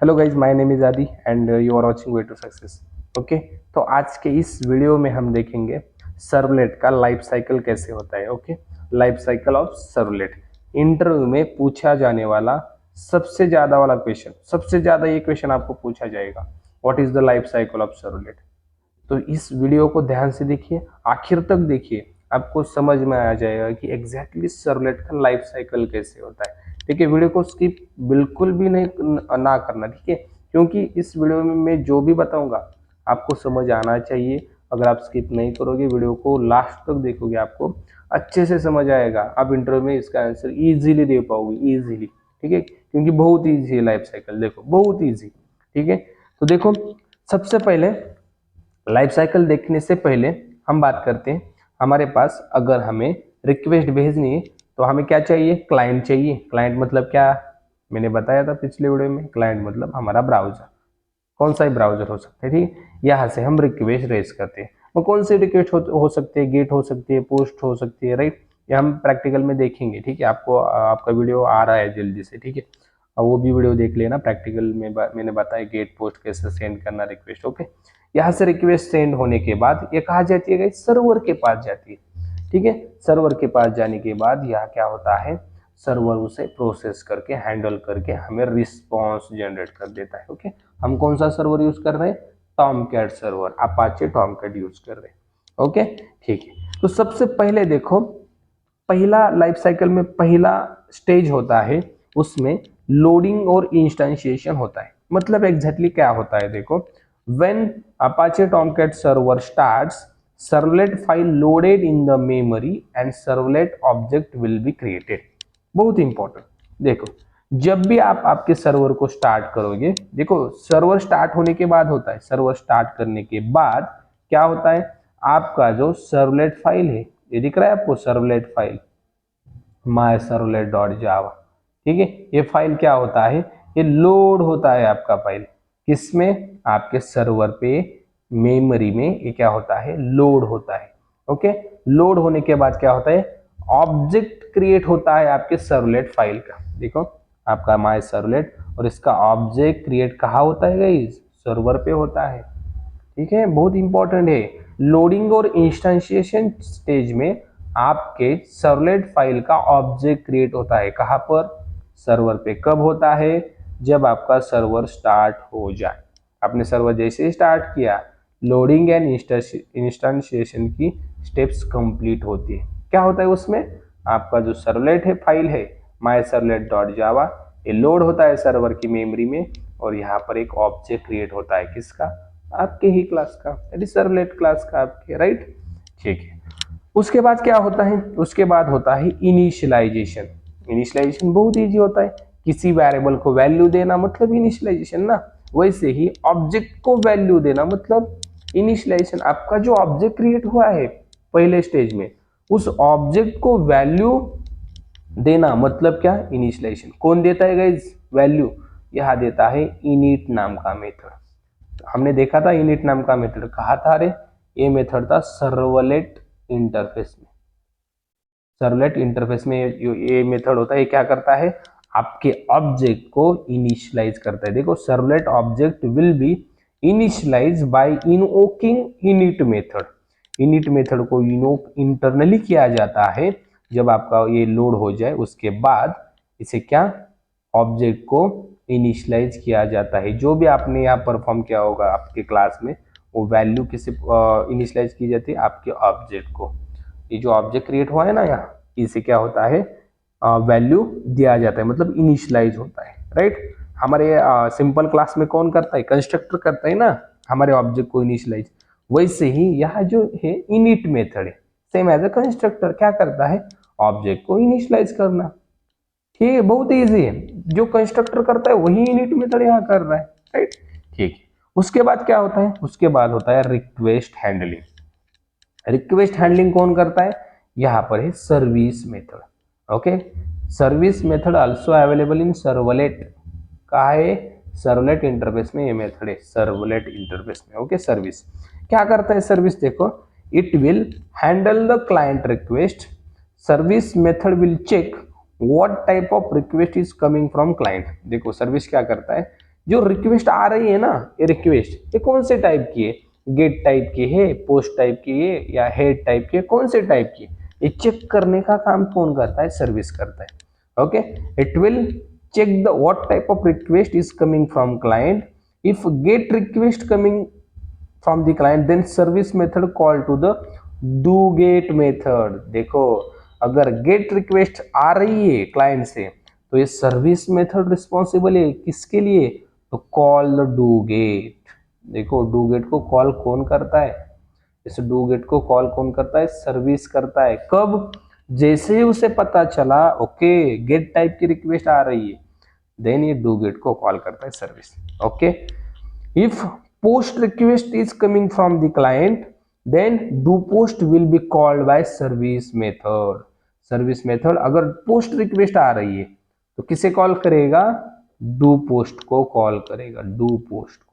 Hello guys, my name is Aadi and you are watching way to success. Okay, तो आज के इस video में हम देखेंगे सर्वलेट का लाइफ साइकिल कैसे होता है। Okay, life cycle of servlet interview में पूछा जाने वाला सबसे ज्यादा वाला क्वेश्चन, सबसे ज्यादा ये क्वेश्चन आपको पूछा जाएगा, what is the life cycle of servlet. तो इस वीडियो को ध्यान से देखिए, आखिर तक देखिए, आपको समझ में आ जाएगा कि एग्जैक्टली सर्वलेट का लाइफ साइकिल कैसे होता है। ठीक है, वीडियो को स्किप बिल्कुल भी नहीं ना करना, ठीक है, क्योंकि इस वीडियो में मैं जो भी बताऊंगा आपको समझ आना चाहिए। अगर आप स्किप नहीं करोगे, वीडियो को लास्ट तक देखोगे, आपको अच्छे से समझ आएगा, आप इंटरव्यू में इसका आंसर इजीली दे पाओगे, इजीली। ठीक है, क्योंकि बहुत ईजी है लाइफ साइकिल, देखो बहुत ईजी। ठीक है, तो देखो सबसे पहले लाइफ साइकिल देखने से पहले हम बात करते हैं, हमारे पास अगर हमें रिक्वेस्ट भेजनी है तो हमें क्या चाहिए, क्लाइंट चाहिए। क्लाइंट मतलब क्या, मैंने बताया था पिछले वीडियो में, क्लाइंट मतलब हमारा ब्राउजर, कौन सा ही ब्राउजर हो सकता है। ठीक, यहाँ से हम रिक्वेस्ट रेज करते हैं। वो कौन सी रिक्वेस्ट हो सकती है, गेट हो सकती है, पोस्ट हो सकती है, राइट। ये हम प्रैक्टिकल में देखेंगे। ठीक है, आपको आपका वीडियो आ रहा है जल्दी से, ठीक है, और वो भी वीडियो देख लेना। प्रैक्टिकल में मैंने बताया गेट पोस्ट कैसे सेंड करना रिक्वेस्ट। ओके, यहाँ से रिक्वेस्ट सेंड होने के बाद ये कहाँ जाती है, सर्वर के पास जाती है। ठीक है, सर्वर के पास जाने के बाद यहाँ क्या होता है, सर्वर उसे प्रोसेस करके हैंडल करके हमें रिस्पॉन्स जनरेट कर देता है। ओके, हम कौन सा सर्वर यूज कर रहे हैं, Tomcat server, Apache Tomcat use कर रहे हैं। ओके, ठीक है, तो सबसे पहले देखो, पहला लाइफ साइकिल में पहला स्टेज होता है, उसमें लोडिंग और इंस्टेंशिएशन होता है। मतलब एग्जैक्टली क्या होता है, देखो, when Apache Tomcat server starts, servlet file loaded in the memory and servlet object will be created. बहुत इंपॉर्टेंट, देखो, जब भी आप आपके सर्वर को स्टार्ट करोगे, देखो सर्वर स्टार्ट होने के बाद होता है, सर्वर स्टार्ट करने के बाद क्या होता है, आपका जो सर्वलेट फाइल है, ये दिख रहा है आपको servlet file, my servlet dot जावा। ठीक है, ये फाइल क्या होता है, ये लोड होता है आपका फाइल, किसमें, आपके सर्वर पे मेमोरी में ये क्या होता है, लोड होता है। ओके, लोड होने के बाद क्या होता है, ऑब्जेक्ट क्रिएट होता है आपके सर्वलेट फाइल का। देखो आपका माय सर्वलेट, और इसका ऑब्जेक्ट क्रिएट कहाँ होता है गाइस, सर्वर पे होता है। ठीक है, बहुत इंपॉर्टेंट है। लोडिंग और इंस्टेंशिएशन स्टेज में आपके सर्वलेट फाइल का ऑब्जेक्ट क्रिएट होता है, कहां पर, सर्वर पे। कब होता है, जब आपका सर्वर स्टार्ट हो जाए। आपने सर्वर जैसे ही स्टार्ट किया, लोडिंग एंड इंस्टेंशिएशन की स्टेप्स कंप्लीट होती है। क्या होता है उसमें, आपका जो सर्वलेट है फाइल है माय सर्वलेट डॉट जावा, ये लोड होता है सर्वर की मेमोरी में, और यहाँ पर एक ऑब्जेक्ट क्रिएट होता है, किसका, आपके ही क्लास का, सर्वलेट क्लास का आपके, राइट। ठीक है, उसके बाद क्या होता है, उसके बाद होता है इनिशियलाइजेशन। इनिशियलाइजेशन बहुत इजी होता है, किसी वेरिएबल को वैल्यू देना मतलब इनिशियलाइजेशन ना, वैसे ही ऑब्जेक्ट को वैल्यू देना मतलब इनिशियलाइजेशन। आपका जो ऑब्जेक्ट क्रिएट हुआ है पहले स्टेज में, उस ऑब्जेक्ट को वैल्यू देना मतलब क्या, इनिशियलाइजेशन। कौन देता है गाइस वैल्यू, यह देता है इनिट नाम का मेथड। हमने देखा था इनिट नाम का मेथड, कहा था, अरे ये मेथड था सर्वलेट इंटरफेस में। सर्वलेट इंटरफेस में ये मेथड होता है, ये क्या करता है, आपके ऑब्जेक्ट को इनिशियलाइज करता है। देखो, servlet object will be initialize by invoking init method. Init method को इनवोक इंटरनली किया जाता है, जब आपका ये लोड हो जाए उसके बाद इसे क्या, ऑब्जेक्ट को इनिशियलाइज किया जाता है। जो भी आपने यहाँ परफॉर्म किया होगा आपके क्लास में, वो वैल्यू किसे इनिशियलाइज की जाती है, आपके ऑब्जेक्ट को। ये जो ऑब्जेक्ट क्रिएट हुआ है ना यहाँ, इसे क्या होता है, वैल्यू दिया जाता है, मतलब इनिशियलाइज होता है, राइट। हमारे सिंपल क्लास में कौन करता है, कंस्ट्रक्टर करता है ना हमारे ऑब्जेक्ट को इनिशियलाइज। वैसे ही यहाँ जो है इनिट मेथड है, सेम एज अ कंस्ट्रक्टर, क्या करता है, ऑब्जेक्ट को इनिशियलाइज करना। ठीक है, बहुत इजी है, जो कंस्ट्रक्टर करता है वही इनिट मेथड यहाँ कर रहा है, राइट। ठीक है, उसके बाद क्या होता है, उसके बाद होता है रिक्वेस्ट हैंडलिंग। रिक्वेस्ट हैंडलिंग कौन करता है, यहाँ पर है service method. Okay, service method also available in servlet. कहा है, सर्वलेट इंटरफेस में ये मेथड है, सर्वलेट इंटरफेस में। ओके, सर्विस क्या करता है, सर्विस देखो, it will handle the client request. Service method will check what type of request is coming from client. देखो सर्विस क्या करता है, जो रिक्वेस्ट आ रही है ना, ये रिक्वेस्ट ये कौन से टाइप की है, गेट टाइप की है, पोस्ट टाइप की है, या हेड टाइप की है, कौन से टाइप की है, ये चेक करने का काम कौन करता है, सर्विस करता है। Okay, it will check the what type of request is coming from client. If get request coming from the client, then service method call to the do get method। देखो, अगर get request आ रही है client से तो ये service method responsible है किसके लिए, तो कॉल द डू गेट। देखो, डू गेट को कॉल कौन करता है, इस डू गेट को कॉल कौन करता है, सर्विस करता है। कब, जैसे ही उसे पता चला ओके गेट टाइप की रिक्वेस्ट आ रही है, देन ये डू गेट को कॉल करता है service. Okay, if post request is coming from the client, then do post will be called by service method. Service method अगर पोस्ट रिक्वेस्ट आ रही है तो किसे कॉल करेगा, डू पोस्ट को कॉल करेगा, डू पोस्ट को।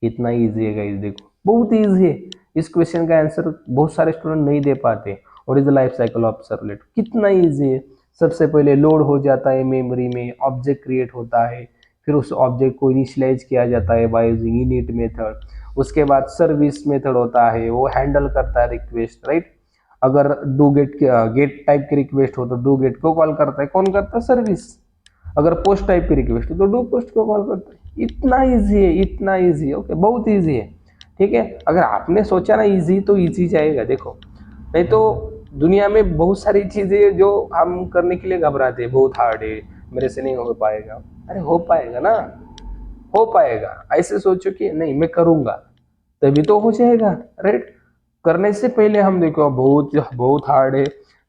कितना इजी है गाइस, देखो बहुत इजी है। इस क्वेश्चन का आंसर बहुत सारे स्टूडेंट नहीं दे पाते। और is the life cycle of servlet, कितना इजी है। सबसे पहले लोड हो जाता है मेमोरी में, ऑब्जेक्ट क्रिएट होता है, फिर उस ऑब्जेक्ट को इनिशियलाइज किया जाता है बाय यूजिंग इनिट मेथड। उसके बाद सर्विस मेथड होता है, वो हैंडल करता है रिक्वेस्ट, राइट। अगर डू गेट गेट टाइप की रिक्वेस्ट हो तो डू गेट को कॉल करता है, कौन करता है, सर्विस। अगर पोस्ट टाइप की रिक्वेस्ट हो तो डू पोस्ट को कॉल करता है। इतना इजी है, इतना इजी है। ओके, बहुत इजी है, ठीक है। अगर आपने सोचा ना इजी, तो इजी जाएगा। देखो, नहीं तो दुनिया में बहुत सारी चीजें जो हम करने के लिए घबराते हैं, बहुत हार्ड है, मेरे से नहीं हो पाएगा। अरे हो पाएगा ना, हो पाएगा। ऐसे सोचो कि नहीं मैं करूंगा, तभी तो हो जाएगा, राइट। करने से पहले हम देखो बहुत बहुत हार्ड है।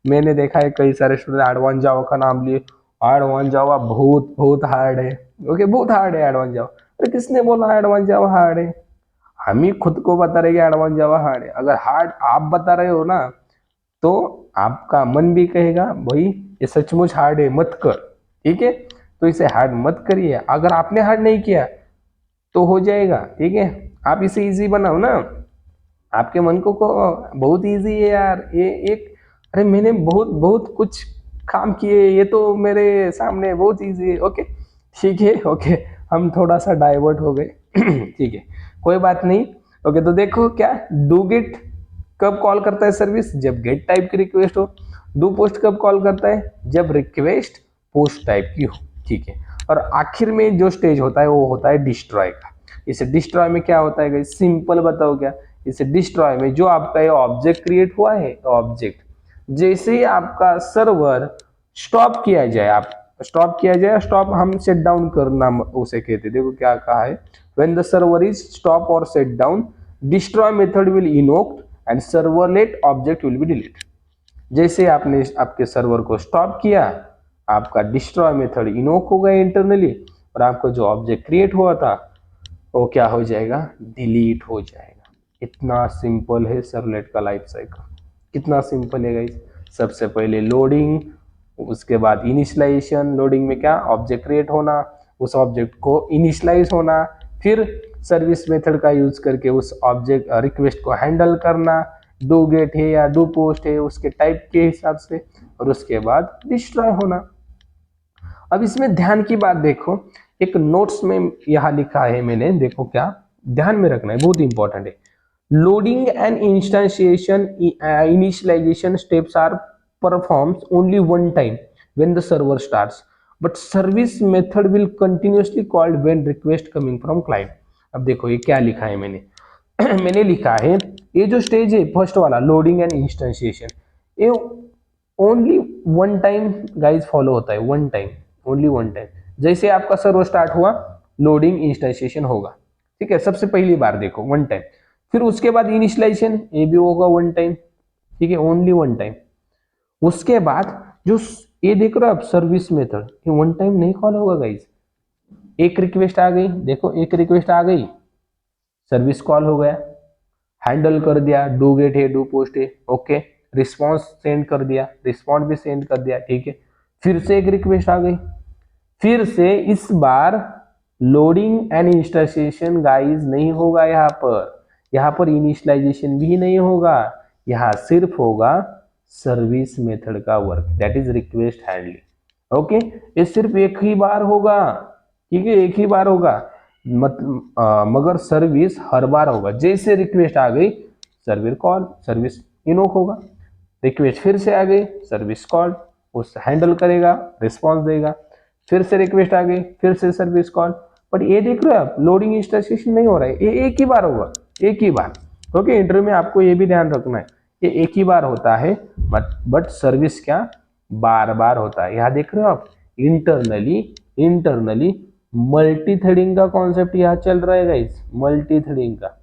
मैंने देखा है कई सारे स्टूडेंट एडवांस जावा का नाम लिए, एडवांस जावा बहुत बहुत हार्ड है। ओके, बहुत हार्ड है एडवांस जावा। अरे किसने बोला एडवांस जावा हार्ड है, हम ही खुद को बता रहे कि एडवांस जावा हार्ड है। अगर हार्ड आप बता रहे हो ना, तो आपका मन भी कहेगा भाई ये सचमुच हार्ड है, मत कर, ठीक है। तो इसे हार्ड मत करिए। अगर आपने हार्ड नहीं किया तो हो जाएगा, ठीक है। आप इसे इजी बनाओ ना, आपके मन को बहुत इजी है यार ये एक। अरे मैंने बहुत बहुत कुछ काम किए, ये तो मेरे सामने बहुत इजी है। ओके, ठीक है, ओके, हम थोड़ा सा डाइवर्ट हो गए ठीक है, कोई बात नहीं। ओके, तो देखो क्या, डू गेट कब कॉल करता है सर्विस, जब गेट टाइप की रिक्वेस्ट हो। डू पोस्ट कब कॉल करता है, जब रिक्वेस्ट पोस्ट टाइप की हो, ठीक है। और आखिर में जो स्टेज होता है वो होता है डिस्ट्रॉय का। इसे डिस्ट्रॉय में क्या होता है, सिंपल बताओ क्या। इसे डिस्ट्रॉय में जो आपका ये ऑब्जेक्ट क्रिएट हुआ है, ऑब्जेक्ट जैसे ही आपका सर्वर स्टॉप किया जाए, आप स्टॉप किया जाए, स्टॉप हम सेट डाउन करना उसे कहते हैं। देखो क्या कहा है, when the server is stop और set down, destroy method will invoked and servlet object will be delete. जैसे आपने आपके सर्वर को स्टॉप किया, आपका डिस्ट्रॉय मेथड इनवोक हो गया इंटरनली, और आपका जो ऑब्जेक्ट क्रिएट हुआ था वो क्या हो जाएगा, डिलीट हो जाएगा। इतना सिंपल है सर्वलेट का लाइफ साइकिल, कितना सिंपल है गाइस। सबसे पहले लोडिंग, उसके बाद इनिशियलाइजेशन। लोडिंग में क्या, ऑब्जेक्ट क्रिएट होना, उस ऑब्जेक्ट को इनिशियलाइज होना, फिर सर्विस मेथड का यूज करके उस ऑब्जेक्ट रिक्वेस्ट को हैंडल करना, डू गेट है या डू पोस्ट है उसके टाइप के हिसाब से, और उसके बाद डिस्ट्रॉय होना। अब इसमें ध्यान की बात देखो, एक नोट्स में यहां लिखा है मैंने, देखो क्या ध्यान में रखना है, बहुत इंपॉर्टेंट है। Loading and instantiation initialization steps are performs only one time when the server starts, but service method will continuously called when request coming from client। अब देखो ये क्या लिखा है मैंने मैंने लिखा है ये जो स्टेज है फर्स्ट वाला, लोडिंग एंड इंस्टेंशिएशन, ये only one time guys follow होता है, one time, only one time. जैसे आपका सर्वर स्टार्ट हुआ, लोडिंग इंस्टेंशिएशन होगा, ठीक है, सबसे पहली बार देखो वन टाइम। फिर उसके बाद इनिशियलाइजेशन, ये भी होगा वन टाइम, ठीक है, ओनली वन टाइम। उसके बाद जो ये देख रहे हो आप सर्विस मेथड, ये वन टाइम नहीं कॉल होगा गाइज। एक रिक्वेस्ट आ गई, देखो एक रिक्वेस्ट आ गई, सर्विस कॉल हो गया, हैंडल कर दिया, डू गेट है डू पोस्ट है, ओके, रिस्पॉन्स सेंड कर दिया, रिस्पॉन्ड भी सेंड कर दिया, ठीक है। फिर से एक रिक्वेस्ट आ गई, फिर से इस बार लोडिंग एंड इंस्टेंशिएशन गाइज नहीं होगा, यहाँ पर इनिशियलाइजेशन भी नहीं होगा, यहाँ सिर्फ होगा सर्विस मेथड का work, that is request handling. Okay, ये सिर्फ एक ही बार होगा, क्योंकि एक ही बार होगा, मगर सर्विस हर बार होगा। जैसे रिक्वेस्ट आ गई सर्विस कॉल, सर्विस इनोक होगा, रिक्वेस्ट फिर से आ गई सर्विस कॉल, उस हैंडल करेगा, रिस्पॉन्स देगा, फिर से रिक्वेस्ट आ गई फिर से सर्विस कॉल। बट ये देख रहे हो आप, लोडिंग इंस्ट्रक्शन नहीं हो रहा है, ये एक ही बार होगा, एक ही बार। ओके, इंटरव्यू में आपको ये भी ध्यान रखना है, ये एक ही बार होता है, बट सर्विस क्या बार बार होता है। यहाँ देख रहे हो आप, इंटरनली इंटरनली मल्टी थ्रेडिंग का कॉन्सेप्ट यहाँ चल रहा है गाइस, मल्टी थ्रेडिंग का।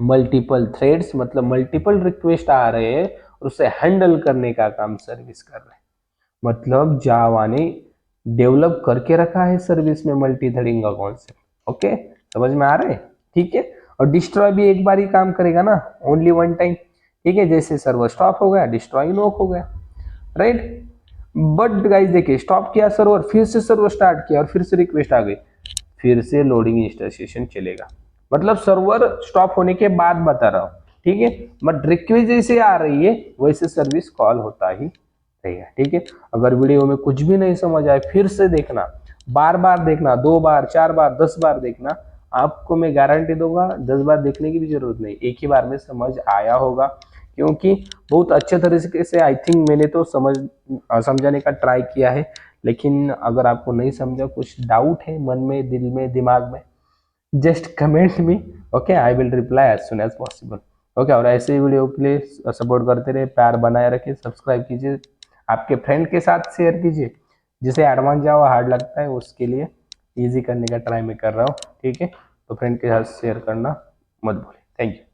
मल्टीपल थ्रेड्स मतलब मल्टीपल रिक्वेस्ट आ रहे हैं और उसे हैंडल करने का काम सर्विस कर रहे हैं। मतलब जावा ने डेवलप करके रखा है सर्विस में मल्टी थ्रेडिंग का कॉन्सेप्ट। ओके, समझ में आ रहा है? ठीक है। और डिस्ट्रॉय भी एक बार ही काम करेगा ना, ओनली वन टाइम। ठीक है, जैसे सर्वर स्टॉप हो गया, डिस्ट्रॉय नोक हो गया, राइट। बट गाइस देखिए, स्टॉप किया सर्वर, फिर से सर्वर स्टार्ट किया और फिर से रिक्वेस्ट आ गई, फिर से लोडिंग इंस्ट्रक्शन चलेगा। मतलब सर्वर स्टॉप होने के बाद बता रहा हूं, ठीक है। बट रिक्वेस्ट जैसे आ रही है वैसे सर्विस कॉल होता ही रहेगा। ठीक है, अगर वीडियो में कुछ भी नहीं समझ आए फिर से देखना, बार बार देखना, 2 बार 4 बार 10 बार देखना। आपको मैं गारंटी दूंगा 10 बार देखने की भी जरूरत नहीं, एक ही बार में समझ आया होगा। क्योंकि बहुत अच्छे तरीके से आई थिंक मैंने तो समझाने का ट्राई किया है। लेकिन अगर आपको नहीं समझा, कुछ डाउट है मन में, दिल में, दिमाग में, just comment me. Okay, I will reply as soon as possible. Okay, और ऐसे ही वीडियो के लिए सपोर्ट करते रहे, प्यार बनाए रखिए, सब्सक्राइब कीजिए, आपके फ्रेंड के साथ शेयर कीजिए। जिसे एडवांस जावा हार्ड लगता है उसके लिए इजी करने का ट्राई मैं कर रहा हूँ। ठीक है, तो फ्रेंड के साथ शेयर करना मत भूलें। Thank you.